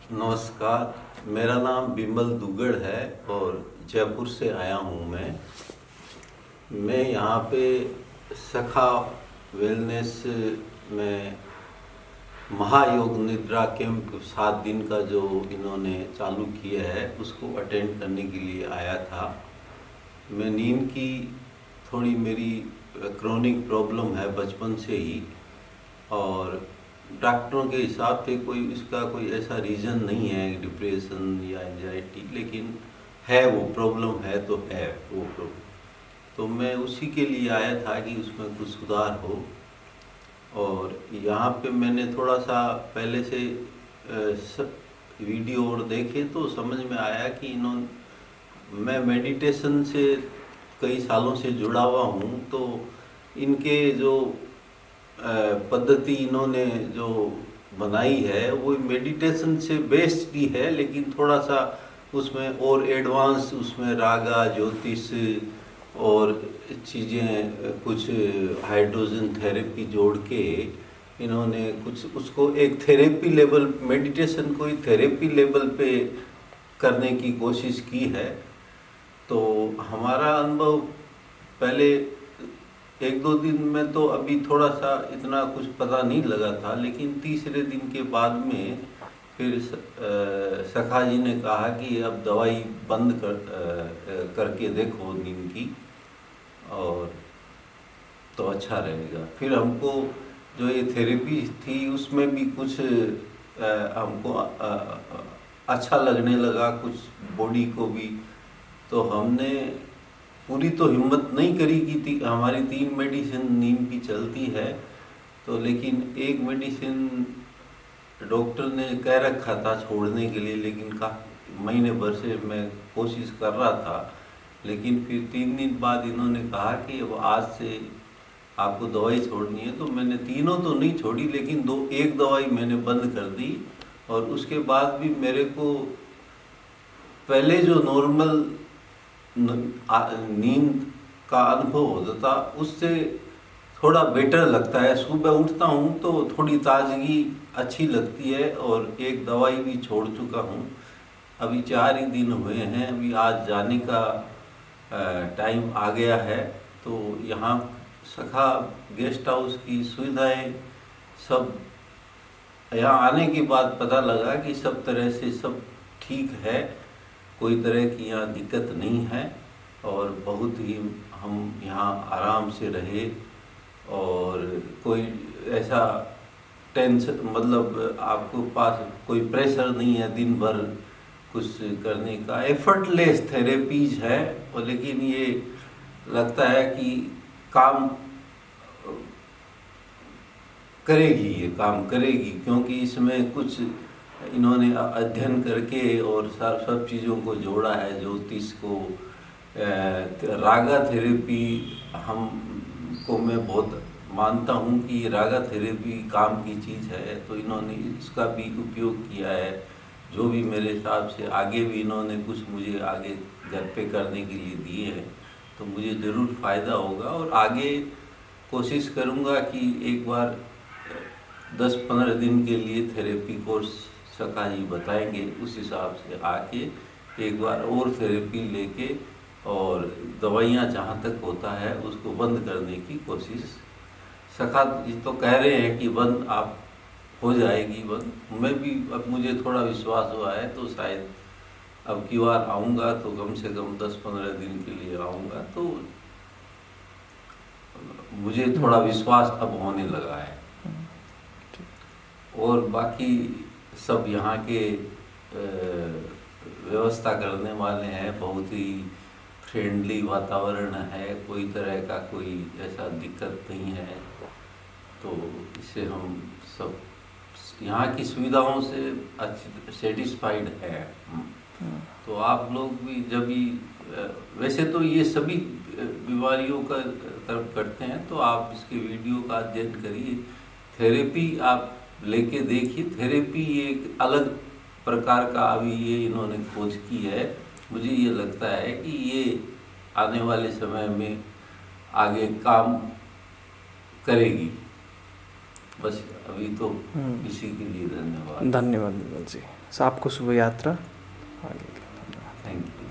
नमस्कार, मेरा नाम बिमल दुग्गड़ है और जयपुर से आया हूँ मैं यहाँ पे सखा वेलनेस में महायोग निद्रा कैंप 7 दिन का जो इन्होंने चालू किया है उसको अटेंड करने के लिए आया था। मैं नींद की थोड़ी मेरी क्रोनिक प्रॉब्लम है बचपन से ही, और डॉक्टरों के हिसाब से कोई इसका कोई ऐसा रीज़न नहीं है डिप्रेशन या एंजाइटी, लेकिन है वो प्रॉब्लम है तो है वो प्रॉब्लम। तो मैं उसी के लिए आया था कि उसमें कुछ सुधार हो। और यहाँ पे मैंने थोड़ा सा पहले से वीडियो और देखे तो समझ में आया कि मैं मेडिटेशन से कई सालों से जुड़ा हुआ हूँ, तो इनके जो पद्धति इन्होंने जो बनाई है वो मेडिटेशन से बेस्ड ही है, लेकिन थोड़ा सा उसमें और एडवांस उसमें रागा ज्योतिष और चीज़ें कुछ हाइड्रोजन थेरेपी जोड़ के इन्होंने कुछ उसको एक थेरेपी लेवल, मेडिटेशन को ही थेरेपी लेवल पे करने की कोशिश की है। तो हमारा अनुभव पहले 1-2 दिन में तो अभी थोड़ा सा इतना कुछ पता नहीं लगा था, लेकिन तीसरे दिन के बाद में फिर सखा जी ने कहा कि अब दवाई बंद करके देखो नींद की, और तो अच्छा रहेगा। फिर हमको जो ये थेरेपी थी उसमें भी कुछ हमको अच्छा लगने लगा, कुछ बॉडी को भी। तो हमने पूरी तो हिम्मत नहीं करी कि हमारी 3 मेडिसिन नींद की चलती है, तो लेकिन एक मेडिसिन डॉक्टर ने कह रखा था छोड़ने के लिए, लेकिन महीने भर से मैं कोशिश कर रहा था। लेकिन फिर 3 दिन बाद इन्होंने कहा कि अब आज से आपको दवाई छोड़नी है, तो मैंने तीनों तो नहीं छोड़ी, लेकिन एक दवाई मैंने बंद कर दी। और उसके बाद भी मेरे को पहले जो नॉर्मल नींद का अनुभव होता था उससे थोड़ा बेटर लगता है। सुबह उठता हूँ तो थोड़ी ताजगी अच्छी लगती है, और एक दवाई भी छोड़ चुका हूँ। अभी 4 ही दिन हुए हैं, अभी आज जाने का टाइम आ गया है। तो यहाँ सखा गेस्ट हाउस की सुविधाएं सब यहाँ आने के बाद पता लगा कि सब तरह से सब ठीक है, कोई तरह की यहाँ दिक्कत नहीं है, और बहुत ही हम यहाँ आराम से रहे। और कोई ऐसा टेंशन, मतलब आपको पास कोई प्रेशर नहीं है दिन भर कुछ करने का। एफर्टलेस थेरेपीज है, और लेकिन ये लगता है कि काम करेगी, ये काम करेगी, क्योंकि इसमें कुछ इन्होंने अध्ययन करके और सब चीज़ों को जोड़ा है। ज्योतिष को, रागा थेरेपी हमको मैं बहुत मानता हूँ कि रागा थेरेपी काम की चीज़ है, तो इन्होंने इसका भी उपयोग किया है। जो भी मेरे हिसाब से आगे भी इन्होंने कुछ मुझे आगे घर पे करने के लिए दिए हैं, तो मुझे ज़रूर फ़ायदा होगा। और आगे कोशिश करूँगा कि एक बार 10-15 दिन के लिए थेरेपी कोर्स सखा जी बताएंगे, उस हिसाब से आके एक बार और थेरेपी लेके और दवाइयाँ जहाँ तक होता है उसको बंद करने की कोशिश। सखा जी तो कह रहे हैं कि बंद आप हो जाएगी बंद। मैं भी अब मुझे थोड़ा विश्वास हुआ है, तो शायद अब की बार आऊँगा तो कम से कम 10-15 दिन के लिए आऊँगा, तो मुझे थोड़ा विश्वास अब होने लगा है। और बाकी सब यहाँ के व्यवस्था करने वाले हैं, बहुत ही फ्रेंडली वातावरण है, कोई तरह का कोई ऐसा दिक्कत नहीं है। तो इससे हम सब यहाँ की सुविधाओं से अच्छी सेटिस्फाइड है। तो आप लोग भी जब भी वैसे तो ये सभी बीमारियों का तरफ करते हैं, तो आप इसके वीडियो का अध्ययन करिए, थेरेपी आप लेके देखिए। थेरेपी एक अलग प्रकार का अभी ये इन्होंने खोज की है। मुझे ये लगता है कि ये आने वाले समय में आगे काम करेगी। बस अभी तो इसी के लिए धन्यवाद। धन्यवाद विमल जी। आपको शुभ यात्रा आगे। Thank you.